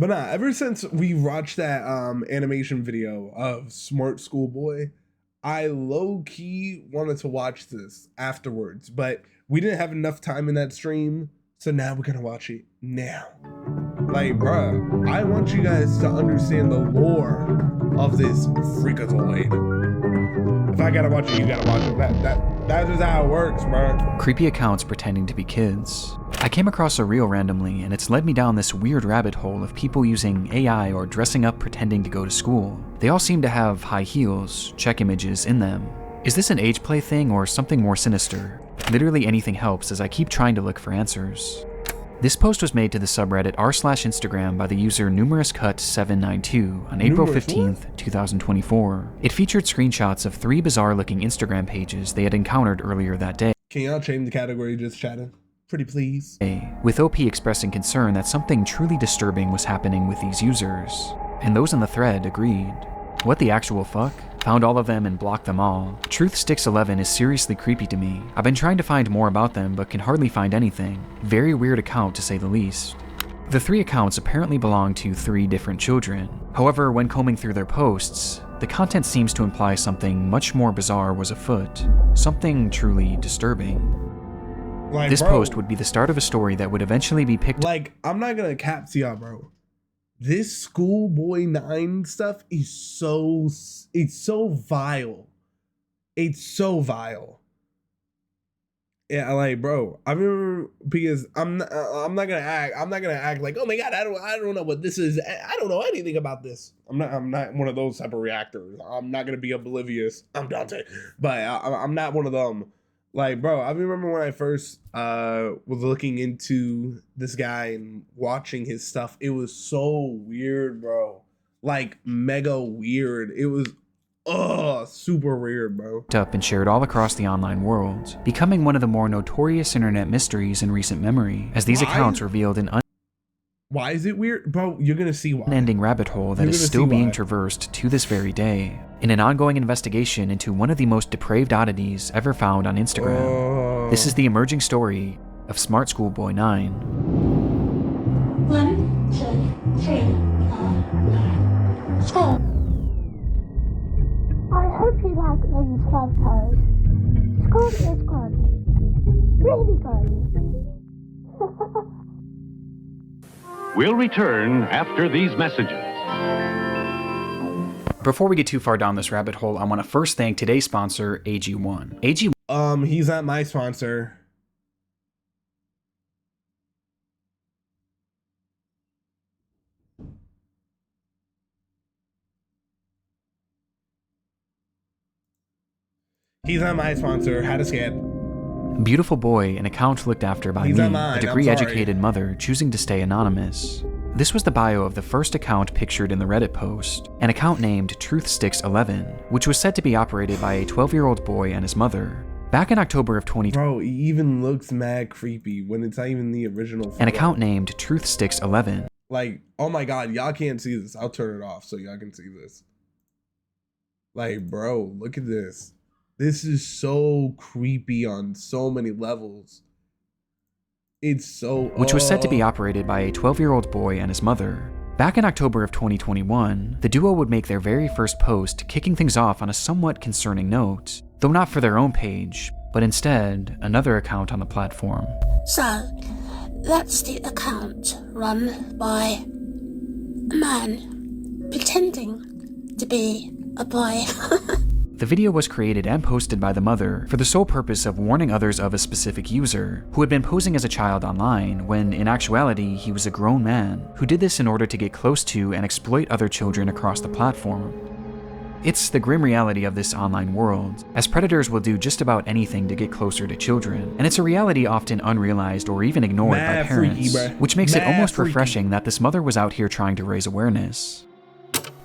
But nah, ever since we watched that animation video of Smart Schoolboy, I low-key wanted to watch this afterwards, but we didn't have enough time in that stream, so now we're gonna watch it now. Like, bruh, I want you guys to understand the lore of this freakazoid. If I gotta watch it, you gotta watch it. That's just how it works, bro. Creepy accounts pretending to be kids. I came across a reel randomly, and it's led me down this weird rabbit hole of people using AI or dressing up pretending to go to school. They all seem to have high heels, check images in them. Is this an age play thing or something more sinister? Literally anything helps as I keep trying to look for answers. This post was made to the subreddit r/Instagram by the user numerouscut792 on April 15th, 2024. It featured screenshots of 3 bizarre-looking Instagram pages they had encountered earlier that day. Can y'all change the category just chatting? Pretty please. With OP expressing concern that something truly disturbing was happening with these users. And those in the thread agreed. What the actual fuck? Found all of them and blocked them all. Truthsticks11 is seriously creepy to me. I've been trying to find more about them but can hardly find anything. Very weird account to say the least. The 3 accounts apparently belong to 3 different children. However, when combing through their posts, the content seems to imply something much more bizarre was afoot. Something truly disturbing. Like, this bro, post would be the start of a story that would eventually be picked up. Like, I'm not gonna cap to y'all, bro. This Schoolboy 9 stuff is so vile. It's so vile. Yeah, like, bro, I remember, because I'm not gonna act like, oh my god, I don't know what this is. I don't know anything about this. I'm not one of those type of reactors. I'm not gonna be oblivious. I'm Dante, but I'm not one of them. Like, bro, I remember when I first was looking into this guy and watching his stuff. It was so weird, bro. Like, mega weird. It was, super weird, bro. Up and shared all across the online world, becoming one of the more notorious internet mysteries in recent memory, as these accounts revealed an why is it weird? Bro, you're gonna see why. Unending rabbit hole that is still being traversed to this very day, in an ongoing investigation into one of the most depraved oddities ever found on Instagram. This is the emerging story of smartschoolboy9. 1, 2, 3, 4. School. I hope you like these photos. School is good. Really good. We'll return after these messages. Before we get too far down this rabbit hole, I want to first thank today's sponsor, AG1. He's not my sponsor. He's not my sponsor. Had a scan. Beautiful boy, an account looked after by me, a degree-educated mother choosing to stay anonymous. This was the bio of the first account pictured in the Reddit post, an account named Truthsticks11, which was said to be operated by a 12-year-old boy and his mother. Back in October of 2020, bro, it even looks mad creepy when it's not even the original photo. An account named Truthsticks11. Like, oh my god, y'all can't see this. I'll turn it off so y'all can see this. Like, bro, look at this. This is so creepy on so many levels. It's so... Which was said to be operated by a 12-year-old boy and his mother. Back in October of 2021, the duo would make their very first post, kicking things off on a somewhat concerning note, though not for their own page, but instead another account on the platform. So, that's the account run by a man pretending to be a boy. The video was created and posted by the mother for the sole purpose of warning others of a specific user who had been posing as a child online when, in actuality, he was a grown man who did this in order to get close to and exploit other children across the platform. It's the grim reality of this online world, as predators will do just about anything to get closer to children, and it's a reality often unrealized or even ignored by parents, which makes it almost refreshing that this mother was out here trying to raise awareness.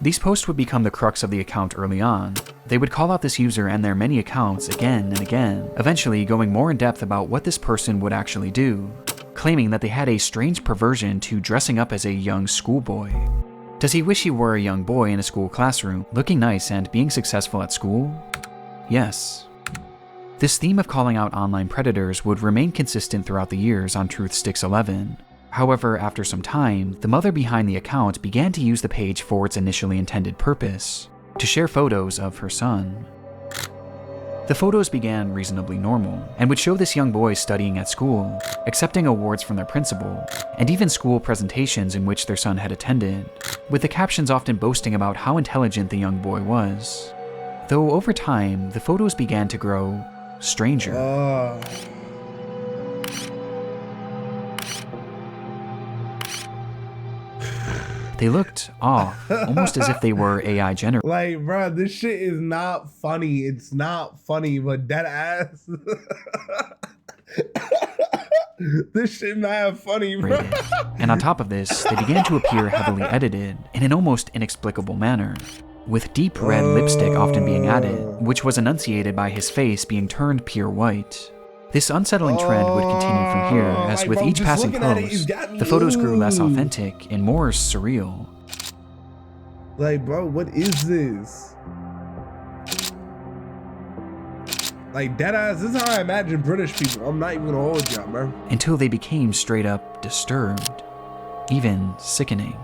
These posts would become the crux of the account early on. They would call out this user and their many accounts again and again, eventually going more in depth about what this person would actually do, claiming that they had a strange perversion to dressing up as a young schoolboy. Does he wish he were a young boy in a school classroom, looking nice and being successful at school? Yes. This theme of calling out online predators would remain consistent throughout the years on Truthsticks11. However, after some time, the mother behind the account began to use the page for its initially intended purpose, to share photos of her son. The photos began reasonably normal, and would show this young boy studying at school, accepting awards from their principal, and even school presentations in which their son had attended, with the captions often boasting about how intelligent the young boy was. Though over time, the photos began to grow stranger. They looked off, almost as if they were AI generated. Like, bro, this shit is not funny. It's not funny, but that ass. This shit not funny, bro. And on top of this, they began to appear heavily edited in an almost inexplicable manner, with deep red lipstick often being added, which was enunciated by his face being turned pure white. This unsettling trend would continue from here, as with each passing post, the photos grew less authentic and more surreal. Like, bro, what is this? Like, deadass, this is how I imagine British people. I'm not even gonna hold y'all, bro. Until they became straight up disturbed, even sickening.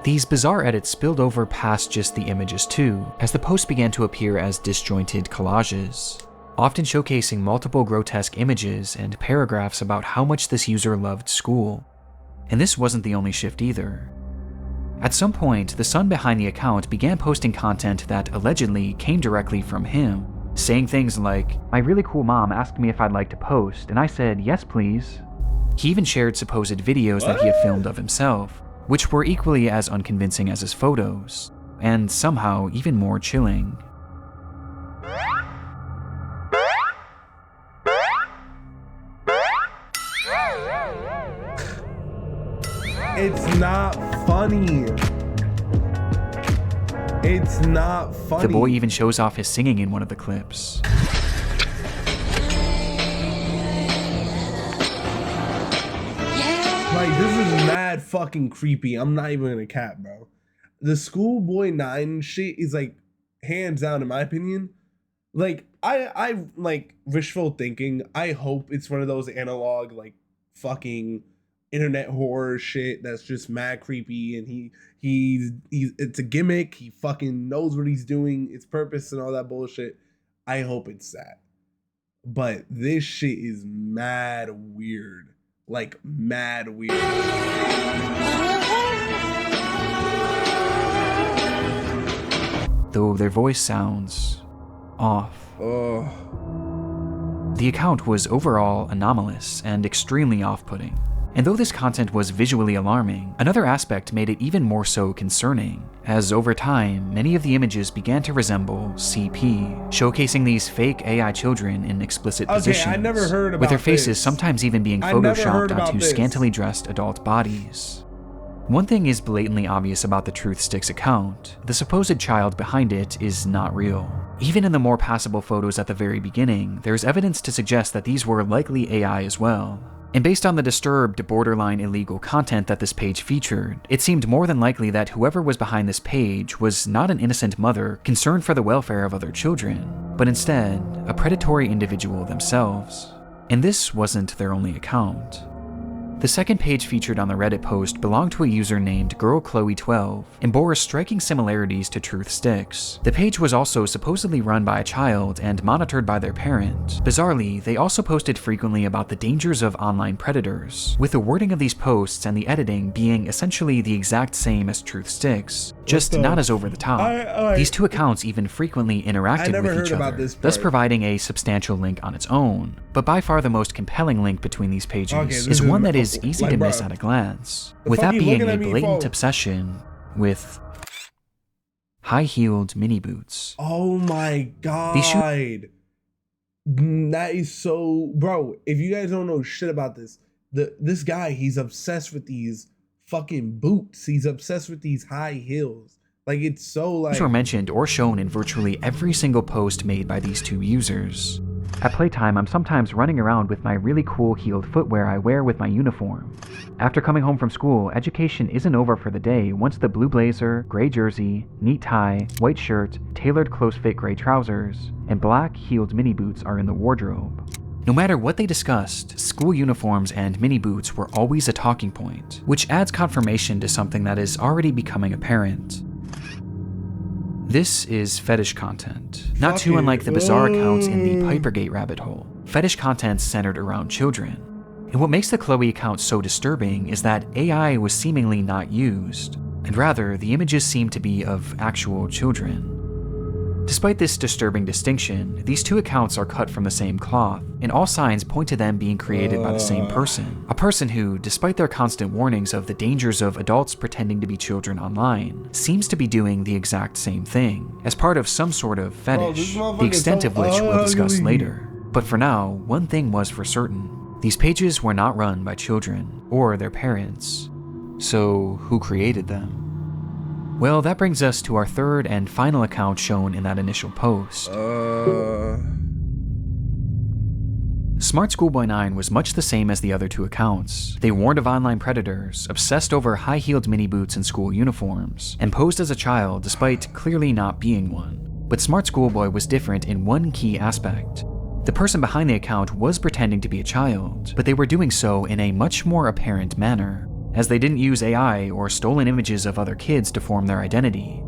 These bizarre edits spilled over past just the images too, as the posts began to appear as disjointed collages, often showcasing multiple grotesque images and paragraphs about how much this user loved school. And this wasn't the only shift either. At some point, the son behind the account began posting content that allegedly came directly from him, saying things like, "My really cool mom asked me if I'd like to post, and I said, yes please." He even shared supposed videos that he had filmed of himself, which were equally as unconvincing as his photos, and somehow even more chilling. It's not funny. It's not funny. The boy even shows off his singing in one of the clips. Like, this is mad fucking creepy. I'm not even gonna cap, bro. The Schoolboy9 shit is like, hands down, in my opinion. Like, I like wishful thinking. I hope it's one of those analog, like, fucking internet horror shit that's just mad creepy, and he's it's a gimmick. He fucking knows what he's doing, its purpose and all that bullshit. I hope it's that. But this shit is mad weird. Like, mad weird. Though their voice sounds off. The account was overall anomalous and extremely off-putting. And though this content was visually alarming, another aspect made it even more so concerning, as over time, many of the images began to resemble CP, showcasing these fake AI children in explicit positions, I never heard about with their faces this. sometimes even being photoshopped onto scantily dressed adult bodies. One thing is blatantly obvious about the Truth Sticks account: the supposed child behind it is not real. Even in the more passable photos at the very beginning, there's evidence to suggest that these were likely AI as well. And based on the disturbed, borderline illegal content that this page featured, it seemed more than likely that whoever was behind this page was not an innocent mother concerned for the welfare of other children, but instead, a predatory individual themselves. And this wasn't their only account. The second page featured on the Reddit post belonged to a user named GirlChloe12 and bore striking similarities to Truth Sticks. The page was also supposedly run by a child and monitored by their parent. Bizarrely, they also posted frequently about the dangers of online predators, with the wording of these posts and the editing being essentially the exact same as Truth Sticks, just not as over the top. These two accounts even frequently interacted with each other, thus providing a substantial link on its own. But by far the most compelling link between these pages is one that is easy to miss at a glance, with that being a blatant obsession with high-heeled mini boots. Oh my god. That is so... Bro, if you guys don't know shit about this, this guy, he's obsessed with these fucking boots. He's obsessed with these high heels. Like, it's so like... These were mentioned or shown in virtually every single post made by these two users. At playtime, I'm sometimes running around with my really cool heeled footwear I wear with my uniform. After coming home from school, education isn't over for the day once the blue blazer, gray jersey, neat tie, white shirt, tailored close-fit gray trousers, and black heeled mini boots are in the wardrobe. No matter what they discussed, school uniforms and mini boots were always a talking point, which adds confirmation to something that is already becoming apparent. This is fetish content, not too unlike the bizarre accounts in the Pipergate rabbit hole. Fetish content centered around children. And what makes the Chloe account so disturbing is that AI was seemingly not used, and rather the images seem to be of actual children. Despite this disturbing distinction, these two accounts are cut from the same cloth, and all signs point to them being created by the same person. A person who, despite their constant warnings of the dangers of adults pretending to be children online, seems to be doing the exact same thing, as part of some sort of fetish, the extent of which we'll discuss later. But for now, one thing was for certain. These pages were not run by children, or their parents. So, who created them? Well, that brings us to our third and final account shown in that initial post. smartschoolboy9 was much the same as the other two accounts. They warned of online predators, obsessed over high-heeled mini boots and school uniforms, and posed as a child despite clearly not being one. But Smart Schoolboy was different in one key aspect. The person behind the account was pretending to be a child, but they were doing so in a much more apparent manner, as they didn't use AI or stolen images of other kids to form their identity,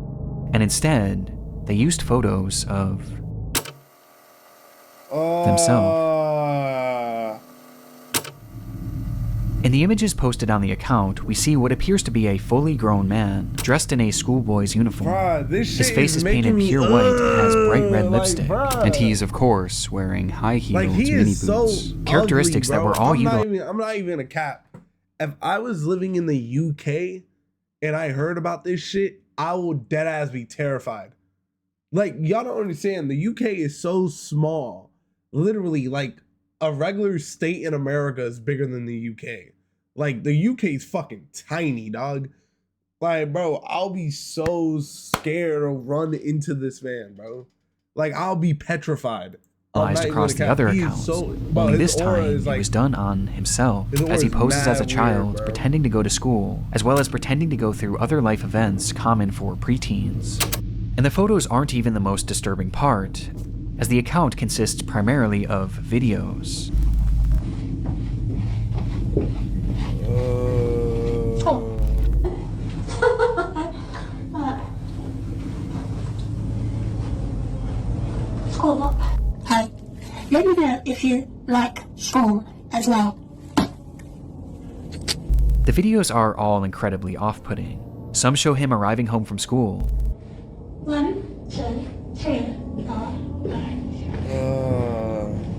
and instead, they used photos of themselves. In the images posted on the account, we see what appears to be a fully grown man, dressed in a schoolboy's uniform. His face is painted pure white and has bright red lipstick, and he's, of course, wearing high-heeled mini boots. So characteristics ugly, that were all I'm not even a cap. If I was living in the UK and I heard about this shit, I would deadass be terrified. Like, y'all don't understand. The UK is so small. Literally, like, a regular state in America is bigger than the UK. Like, the UK is fucking tiny, dog. Like, bro, I'll be so scared to run into this man, bro. Like, I'll be petrified. Across the other accounts, only this time it was done on himself, as he poses as a child, pretending to go to school, as well as pretending to go through other life events common for preteens. And the photos aren't even the most disturbing part, as the account consists primarily of videos. School up. Hey, let me know if you like school as well. The videos are all incredibly off-putting. Some show him arriving home from school. 1, 2, 3, 4,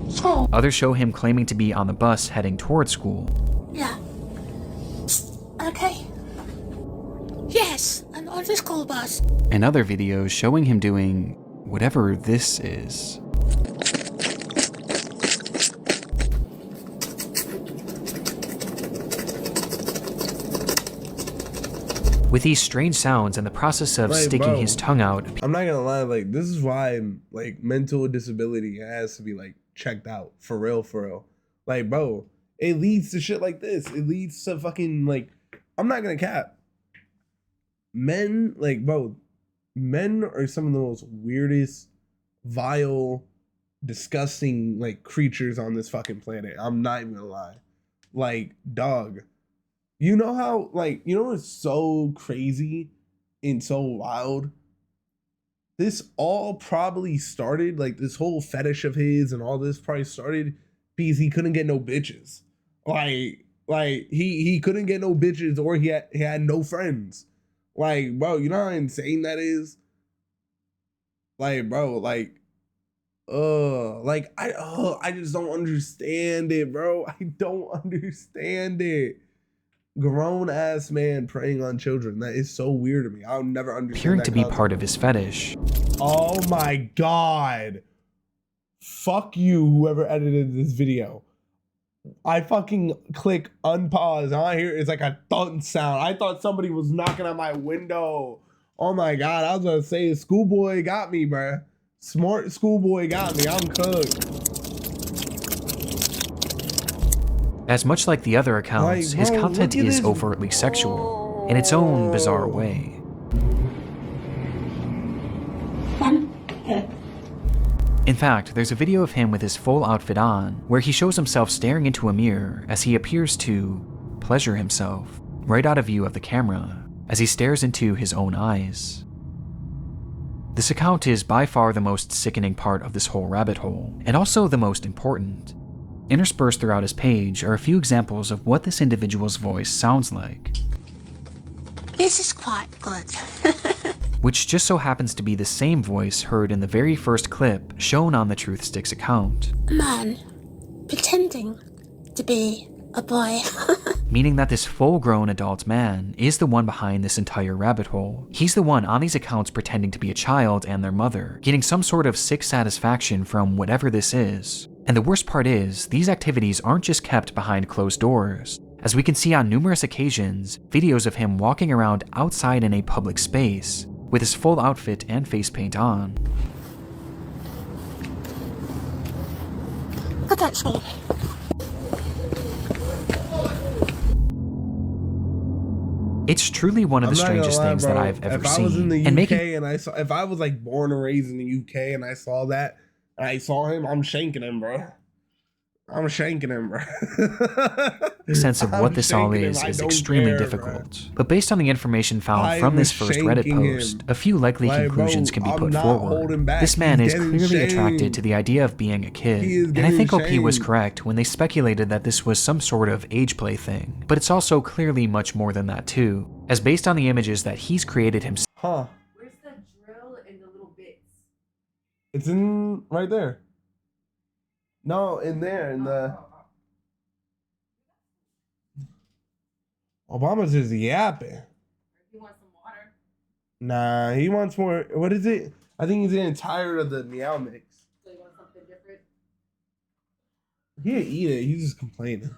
5. School. Others show him claiming to be on the bus heading toward school. Yeah. Okay. Yes, I'm on the school bus. And other videos showing him doing whatever this is. With these strange sounds and the process of sticking his tongue out. I'm not gonna lie, like, this is why, like, mental disability has to be, like, checked out. For real, for real. Like, bro, it leads to shit like this. It leads to fucking, like, I'm not gonna cap. Men, like, bro, men are some of the most weirdest, vile, disgusting, like, creatures on this fucking planet. I'm not even gonna lie. Like, dog. You know how, like, you know what's so crazy and so wild? This all probably started, like, this whole fetish of his and all this probably started because he couldn't get no bitches. Like he couldn't get no bitches, or he had no friends. Like, bro, you know how insane that is? Like, bro, like, I just don't understand it, bro. I don't understand it. Grown ass man preying on children. That is so weird to me. I'll never understand. Appearing that to be part of his fetish. Oh my god. Fuck you, whoever edited this video. I fucking click unpause and I hear it's like a thud sound. I thought somebody was knocking on my window. Oh my god, I was gonna say schoolboy got me, bruh. Smart schoolboy got me. I'm cooked. As much like the other accounts, his content is overtly sexual, in its own bizarre way. 1, 2. In fact, there's a video of him with his full outfit on, where he shows himself staring into a mirror as he appears to pleasure himself, right out of view of the camera, as he stares into his own eyes. This account is by far the most sickening part of this whole rabbit hole, and also the most important. Interspersed throughout his page are a few examples of what this individual's voice sounds like. This is quite good. Which just so happens to be the same voice heard in the very first clip shown on the Truth Sticks account. A man pretending to be a boy. Meaning that this full-grown adult man is the one behind this entire rabbit hole. He's the one on these accounts pretending to be a child and their mother, getting some sort of sick satisfaction from whatever this is. And the worst part is, these activities aren't just kept behind closed doors. As we can see on numerous occasions, videos of him walking around outside in a public space, with his full outfit and face paint on. Look at me. It's truly one of the strangest things that I've ever seen. If I was in the UK and I saw, if I was like born and raised in the UK and I saw that, and I saw him, I'm shanking him, bro. I'm shanking him, bro. Sense of what this all is extremely difficult. But based on the information found from this first Reddit post, a few likely conclusions can be put forward. This man is clearly attracted to the idea of being a kid, and I think OP was correct when they speculated that this was some sort of age play thing. But it's also clearly much more than that too, as based on the images that he's created himself. Huh. Where's the drill and the little bits? It's in right there. No, in there, in the... Obama's just yapping. He wants some water. Nah, he wants more. What is it? I think he's getting tired of the meow mix. So you want something different? He'll eat it. He's just complaining.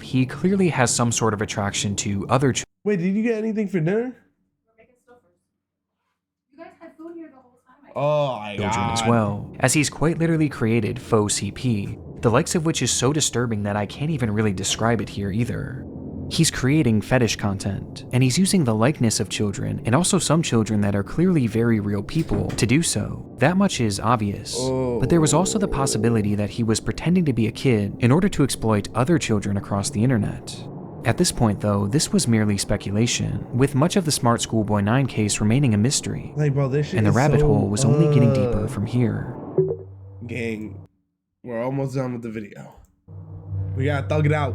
He clearly has some sort of attraction to other children. Wait, did you get anything for dinner? We're making stuffers. You guys had food here the whole time. Oh my God. As well, as he's quite literally created faux CP, the likes of which is so disturbing that I can't even really describe it here either. He's creating fetish content, and he's using the likeness of children, and also some children that are clearly very real people, to do so. That much is obvious. But there was also the possibility that he was pretending to be a kid in order to exploit other children across the internet. At this point though, this was merely speculation, with much of the smartschoolboy9 case remaining a mystery, Like, bro, this shit and the is rabbit so, hole was only getting deeper from here. Gang, we're almost done with the video. We gotta thug it out.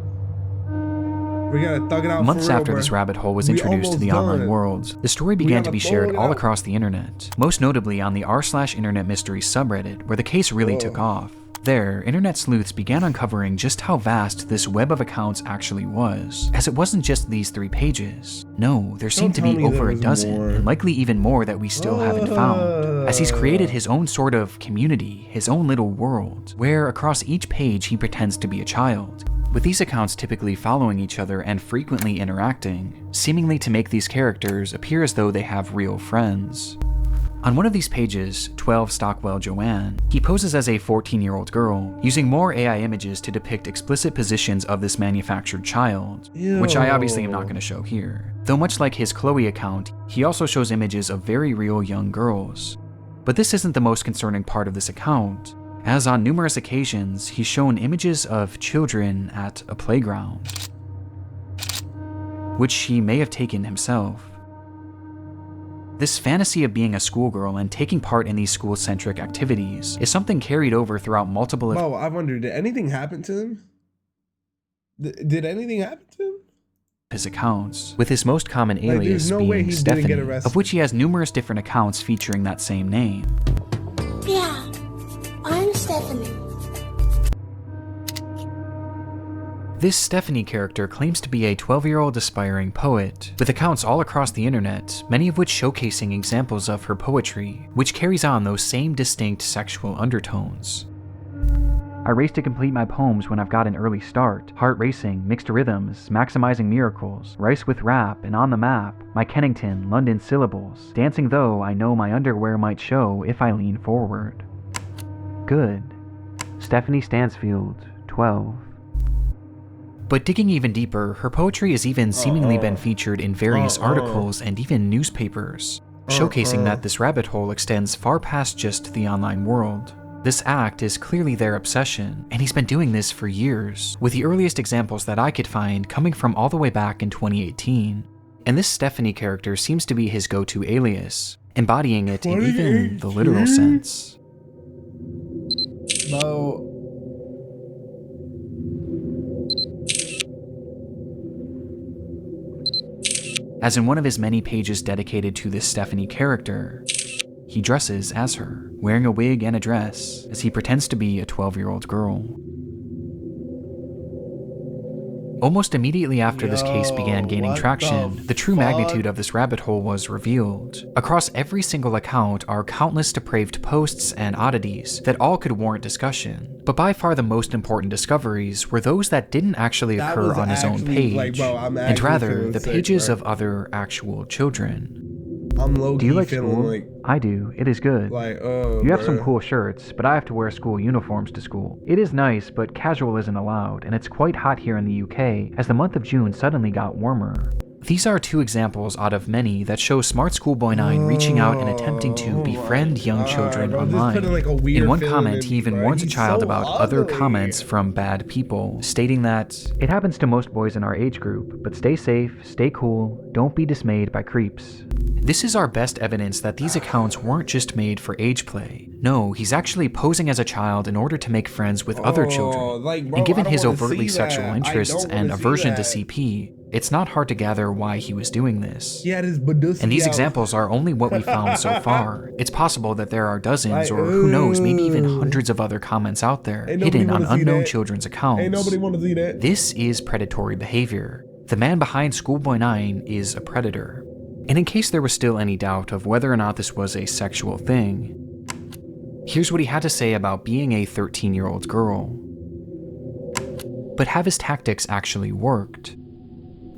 We gotta thug it out. Months for real, after bro. this rabbit hole was We introduced to the almost online done. world, the story began to be gotta shared thug it all out. across the internet, most notably on the r/internet mysteries subreddit, where the case really took off. There, internet sleuths began uncovering just how vast this web of accounts actually was, as it wasn't just these 3 pages. No, there seemed to tell be me there over a was dozen, more. and likely even more that we still haven't found, as he's created his own sort of community, his own little world, where across each page he pretends to be a child, with these accounts typically following each other and frequently interacting, seemingly to make these characters appear as though they have real friends. On one of these pages, 12 Stockwell Joanne, he poses as a 14-year-old girl, using more AI images to depict explicit positions of this manufactured child, which I obviously am not going to show here. Though much like his Chloe account, he also shows images of very real young girls. But this isn't the most concerning part of this account, as on numerous occasions he's shown images of children at a playground, which he may have taken himself. This fantasy of being a schoolgirl and taking part in these school-centric activities is something carried over throughout multiple Bro, I wonder, did anything happen to him? Did anything happen to him? his accounts, with his most common Like, there's alias no way being he didn't Stephanie, get arrested. of which he has numerous different accounts featuring that same name. Yeah, I'm Stephanie. This Stephanie character claims to be a 12-year-old aspiring poet, with accounts all across the internet, many of which showcasing examples of her poetry, which carries on those same distinct sexual undertones. I race to complete my poems when I've got an early start, heart racing, mixed rhythms, maximizing miracles, rice with rap, and on the map, my Kennington, London syllables, dancing though I know my underwear might show if I lean forward. Good. Stephanie Stansfield, 12. But digging even deeper, her poetry has even seemingly been featured in various articles and even newspapers. showcasing that this rabbit hole extends far past just the online world. This act is clearly their obsession, and he's been doing this for years, with the earliest examples that I could find coming from all the way back in 2018. And this Stephanie character seems to be his go-to alias, embodying it in even the literal sense. Bro. As in one of his many pages dedicated to this Stephanie character, he dresses as her, wearing a wig and a dress, as he pretends to be a 12-year-old girl. Almost immediately after this case began gaining traction, the true magnitude of this rabbit hole was revealed. Across every single account are countless depraved posts and oddities that all could warrant discussion. But by far the most important discoveries were those that didn't actually occur on his own page, and rather the pages of other actual children. I'm low-key Do you like feeling school? like, I do. It is good. You have some cool shirts, but I have to wear school uniforms to school. It is nice, but casual isn't allowed, and it's quite hot here in the UK, as the month of June suddenly got warmer. These are two examples out of many that show smartschoolboy9 reaching out and attempting to befriend young children online. In one comment, he even warns a child about other comments from bad people, stating that, "It happens to most boys in our age group, but stay safe, stay cool, don't be dismayed by creeps." This is our best evidence that these accounts weren't just made for age play. No, he's actually posing as a child in order to make friends with other children. And given his overtly sexual interests and aversion to CP, it's not hard to gather why he was doing this. And these examples are only what we found so far. It's possible that there are dozens, or who knows, maybe even hundreds of other comments out there, hidden on unknown children's accounts. This is predatory behavior. The man behind Schoolboy9 is a predator. And in case there was still any doubt of whether or not this was a sexual thing, here's what he had to say about being a 13-year-old girl. But have his tactics actually worked?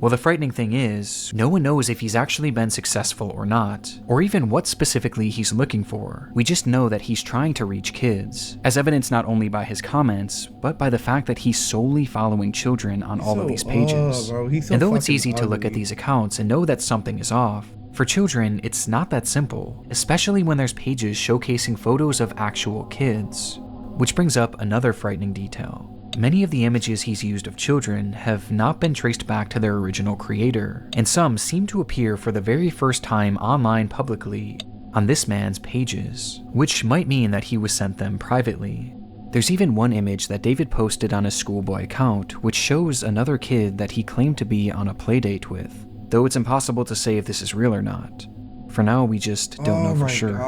Well, the frightening thing is, no one knows if he's actually been successful or not, or even what specifically he's looking for. We just know that he's trying to reach kids, as evidenced not only by his comments, but by the fact that he's solely following children on all of these pages. And though it's easy to look at these accounts and know that something is off, for children, it's not that simple, especially when there's pages showcasing photos of actual kids. Which brings up another frightening detail. Many of the images he's used of children have not been traced back to their original creator, and some seem to appear for the very first time online publicly on this man's pages, which might mean that he was sent them privately. There's even one image that David posted on his schoolboy account, which shows another kid that he claimed to be on a playdate with, though it's impossible to say if this is real or not. For now, we just don't know for sure.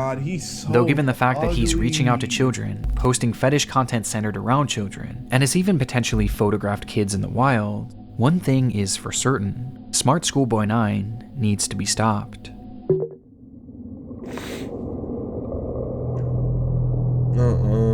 Though given the fact that he's reaching out to children, posting fetish content centered around children, and has even potentially photographed kids in the wild, one thing is for certain: smartschoolboy9 needs to be stopped.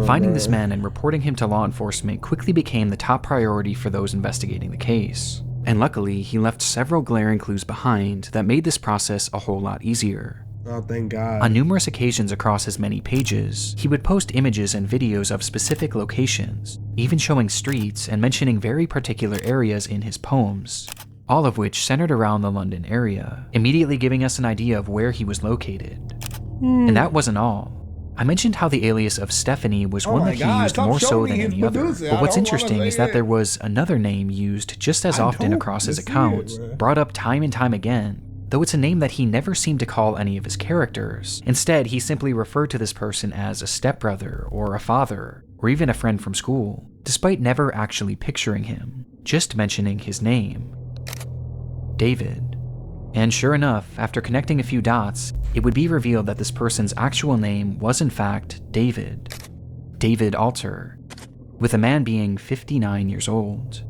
Finding this man and reporting him to law enforcement quickly became the top priority for those investigating the case. And luckily, he left several glaring clues behind that made this process a whole lot easier. Oh, thank God. On numerous occasions across his many pages, he would post images and videos of specific locations, even showing streets and mentioning very particular areas in his poems, all of which centered around the London area, immediately giving us an idea of where he was located. And that wasn't all. I mentioned how the alias of Stephanie was one that he used more so than any other, but what's interesting is that there was another name used just as often across his accounts, brought up time and time again, though it's a name that he never seemed to call any of his characters. Instead, he simply referred to this person as a stepbrother, or a father, or even a friend from school, despite never actually picturing him, just mentioning his name: David. And sure enough, after connecting a few dots, it would be revealed that this person's actual name was in fact David. David Alter, with the man being 59 years old.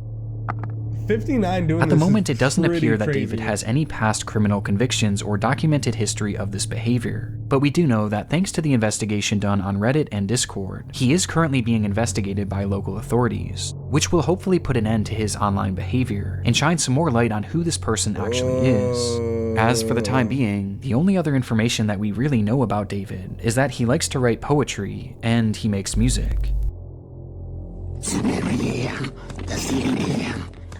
59 doing At the this moment, is it doesn't pretty appear that crazy. David has any past criminal convictions or documented history of this behavior, but we do know that thanks to the investigation done on Reddit and Discord, he is currently being investigated by local authorities, which will hopefully put an end to his online behavior and shine some more light on who this person actually is. As for the time being, the only other information that we really know about David is that he likes to write poetry and he makes music.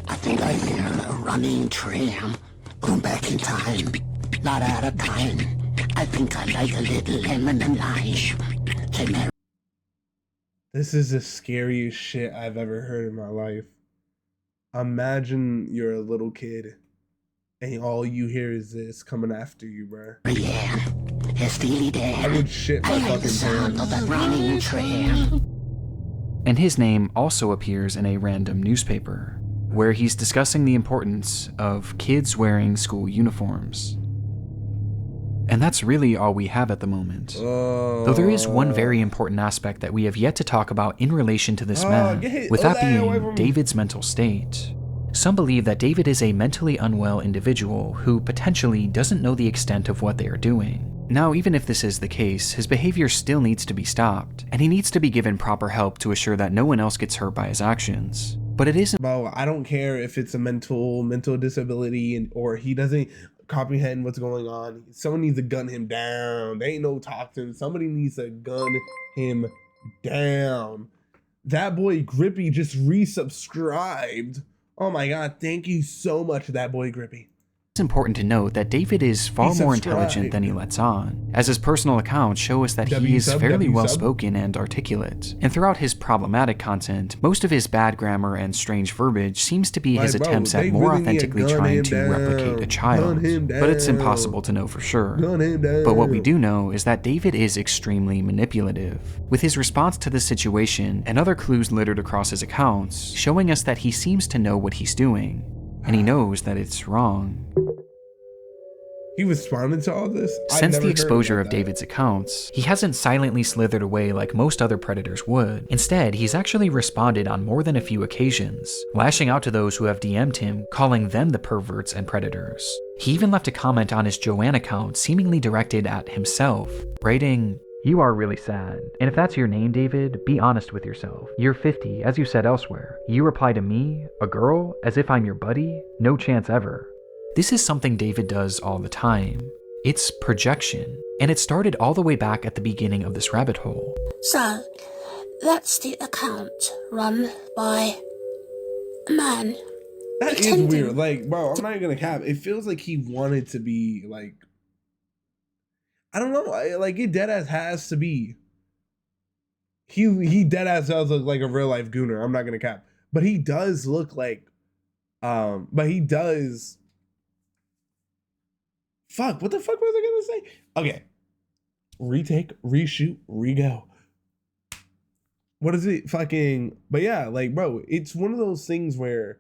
I think I hear a running tram. Going back in time, not out of time. I think I'd like a little lemon and ice. Say Mary. This is the scariest shit I've ever heard in my life. Imagine you're a little kid and all you hear is this coming after you, bro. Yeah, you're steely there. I would shit my I like the fucking sound pants. of that running train. And his name also appears in a random newspaper, where he's discussing the importance of kids wearing school uniforms. And that's really all we have at the moment. Though there is one very important aspect that we have yet to talk about in relation to this man, with that being David's mental state. Some believe that David is a mentally unwell individual who potentially doesn't know the extent of what they are doing. Now, even if this is the case, his behavior still needs to be stopped, and he needs to be given proper help to assure that no one else gets hurt by his actions. But it isn't. Bro, I don't care if it's a mental disability or he doesn't comprehend what's going on. Someone needs to gun him down. There ain't no talk to him. Somebody needs to gun him down. That boy Grippy just resubscribed. Oh my god, thank you so much, that boy Grippy. It's important to note that David is far more intelligent than he lets on, as his personal accounts show us that he is fairly well spoken and articulate. And throughout his problematic content, most of his bad grammar and strange verbiage seems to be his attempts at more authentically trying to replicate a child. But it's impossible to know for sure. But what we do know is that David is extremely manipulative, with his response to the situation and other clues littered across his accounts showing us that he seems to know what he's doing, and he knows that it's wrong. He responded to all this? Since the exposure of David's accounts, he hasn't silently slithered away like most other predators would. Instead, he's actually responded on more than a few occasions, lashing out to those who have DM'd him, calling them the perverts and predators. He even left a comment on his Joanne account seemingly directed at himself, writing, "You are really sad. And if that's your name, David, be honest with yourself. You're 50, as you said elsewhere. You reply to me, a girl, as if I'm your buddy? No chance ever." This is something David does all the time. It's projection, and it started all the way back at the beginning of this rabbit hole. So, that's the account run by a man. That is weird. Like, bro, I'm not gonna cap. It feels like he wanted to be like, I don't know. Like it deadass has to be. He deadass does look like a real life gooner. I'm not gonna cap, but he does look like, but he does. Fuck, what the fuck was I gonna say? Okay. Retake, reshoot, rego. What is it? Fucking, but yeah, like, bro, it's one of those things where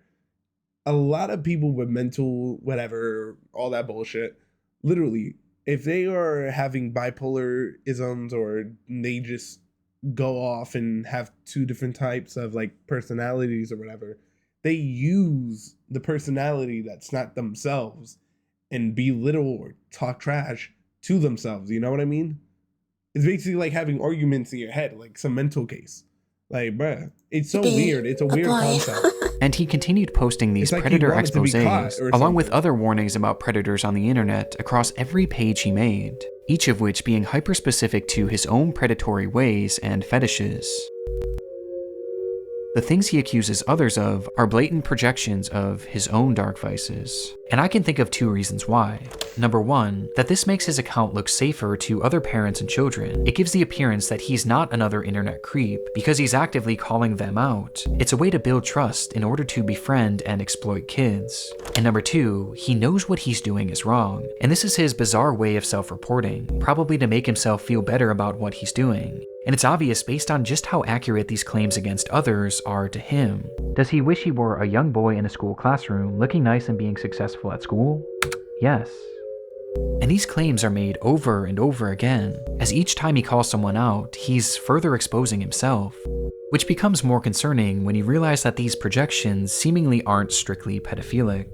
a lot of people with mental, whatever, all that bullshit, literally, if they are having bipolar isms or they just go off and have two different types of like personalities or whatever, they use the personality that's not themselves and belittle or talk trash to themselves. You know what I mean? It's basically like having arguments in your head, like some mental case. Like, bruh, it's so weird. It's a weird concept. And he continued posting these like predator he wanted to be caught exposés, or along with something. other warnings about predators on the internet across every page he made, each of which being hyper-specific to his own predatory ways and fetishes. The things he accuses others of are blatant projections of his own dark vices. And I can think of two reasons why. Number one, that this makes his account look safer to other parents and children. It gives the appearance that he's not another internet creep because he's actively calling them out. It's a way to build trust in order to befriend and exploit kids. And number two, he knows what he's doing is wrong. And this is his bizarre way of self-reporting, probably to make himself feel better about what he's doing. And it's obvious based on just how accurate these claims against others are to him. Does he wish he were a young boy in a school classroom, looking nice and being successful at school? Yes. And these claims are made over and over again, as each time he calls someone out, he's further exposing himself. Which becomes more concerning when you realize that these projections seemingly aren't strictly pedophilic.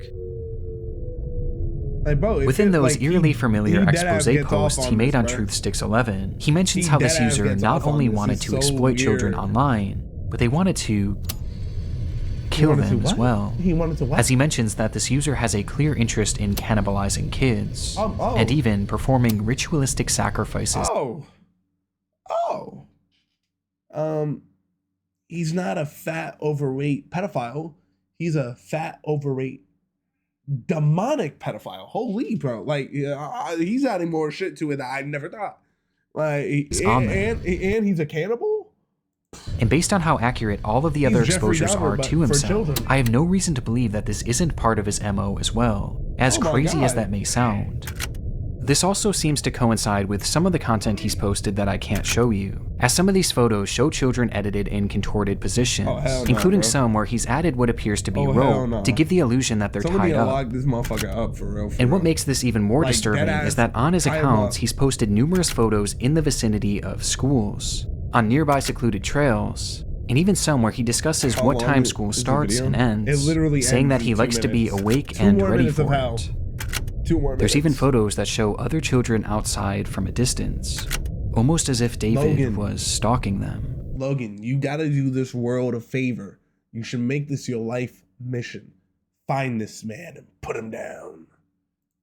Like, bro, within those like eerily he familiar deadass expose gets posts off he made on this, bro. Truthsticks11, he mentions He how this deadass user gets not off on only this. wanted It's to so exploit children weird. online, but they wanted to kill wanted them to as what? well. He wanted to what? As he mentions that this user has a clear interest in cannibalizing kids, Oh. and even performing ritualistic sacrifices. He's not a fat, overweight pedophile. He's a fat, overweight demonic pedophile. Holy bro, like he's adding more shit to it that I never thought. Like, and he's a cannibal. And based on how accurate all of the other exposures are to himself, I have no reason to believe that this isn't part of his MO as well, as crazy as that may sound. This also seems to coincide with some of the content he's posted that I can't show you, as some of these photos show children edited in contorted positions, including some where he's added what appears to be rope to give the illusion that they're tied up. Lock this motherfucker up for real. And what makes this even more disturbing is that on his accounts, he's posted numerous photos in the vicinity of schools, on nearby secluded trails, and even some where he discusses what time school starts and ends, saying that he likes to be awake and ready for it. There's even photos that show other children outside from a distance, almost as if David was stalking them. Logan, you gotta do this world a favor. You should make this your life mission. Find this man and put him down.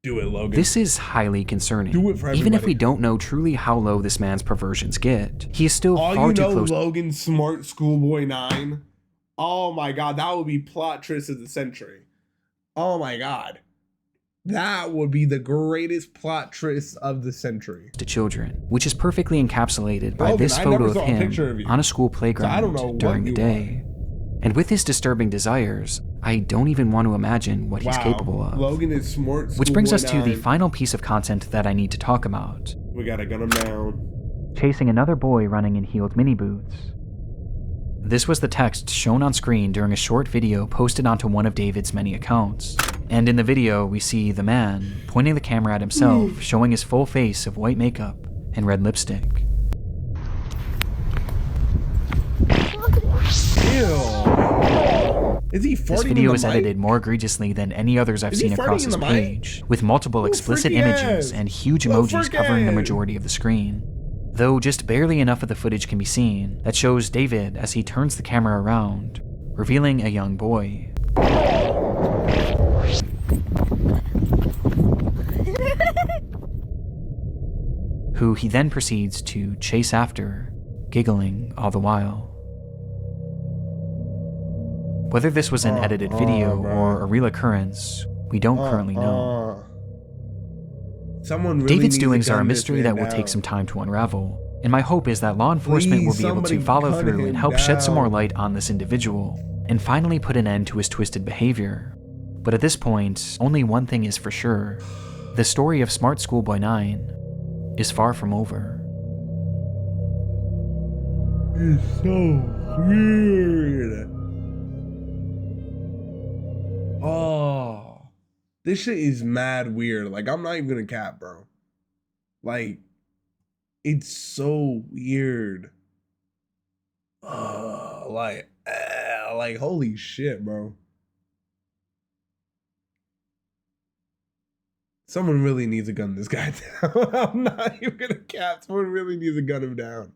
Do it, Logan. This is highly concerning. Do it for everybody. Even if we don't know truly how low this man's perversions get, he is still far too close. Logan Smart Schoolboy 9. Oh my god, that would be plot twist of the century. Oh my god. That would be the greatest plot twist of the century. To children, which is perfectly encapsulated by this photo of him on a school playground during the day. And with his disturbing desires, I don't even want to imagine what he's capable of. Logan is smart. Which brings us to the final piece of content that I need to talk about. We gotta gun him down. Chasing another boy running in heeled mini boots. This was the text shown on screen during a short video posted onto one of David's many accounts. And in the video, we see the man pointing the camera at himself, showing his full face of white makeup and red lipstick. Is he farting? This video is edited more egregiously than any others I've seen across his page, with multiple explicit images and huge emojis covering the majority of the screen. Though just barely enough of the footage can be seen that shows David as he turns the camera around, revealing a young boy. Who he then proceeds to chase after, giggling all the while. Whether this was an edited video or a real occurrence, we don't currently know. David's doings are a mystery that will take some time to unravel, and my hope is that law enforcement will be able to follow through and help shed some more light on this individual, and finally put an end to his twisted behavior. But at this point, only one thing is for sure. The story of Smart Schoolboy 9 is far from over. It's so weird. Oh, this shit is mad weird. Like, I'm not even gonna cap, bro. Like, it's so weird. Like, holy shit, bro. Someone really needs to gun this guy down. I'm not even gonna cap. Someone really needs to gun him down.